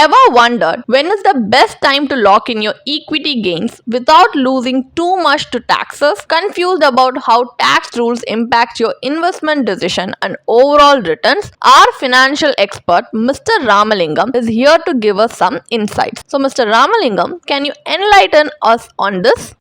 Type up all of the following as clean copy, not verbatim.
Ever wondered when is the best time to lock in your equity gains without losing too much to taxes? Confused about how tax rules impact your investment decision and overall returns? Our financial expert, Mr. Ramalingam, is here to give us some insights. So, Mr. Ramalingam, can you enlighten us on this?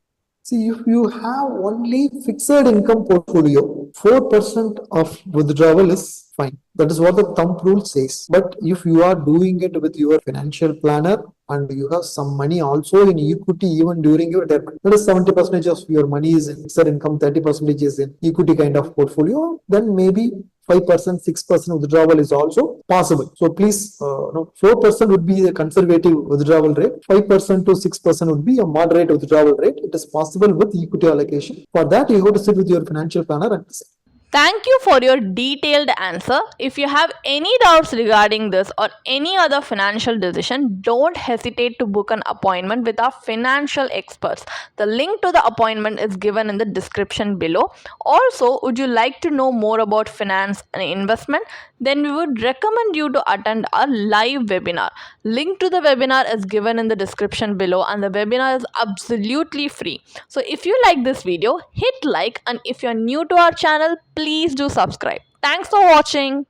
See, if you have only fixed income portfolio, 4% of withdrawal is fine. That is what the thumb rule says. But if you are doing it with your financial planner and you have some money also in equity even during your retirement, that is 70% of your money is in fixed income, 30% is in equity kind of portfolio, then maybe 5%, 6% withdrawal is also possible. So please, 4% would be a conservative withdrawal rate, 5% to 6% would be a moderate withdrawal rate. It is possible with equity allocation. For that, you have to sit with your financial planner and decide. Thank you for your detailed answer. If you have any doubts regarding this or any other financial decision, don't hesitate to book an appointment with our financial experts. The link to the appointment is given in the description below. Also, would you like to know more about finance and investment? Then we would recommend you to attend our live webinar. Link to the webinar is given in the description below, and the webinar is absolutely free. So if you like this video, hit like, and if you're new to our channel, please do subscribe. Thanks for watching.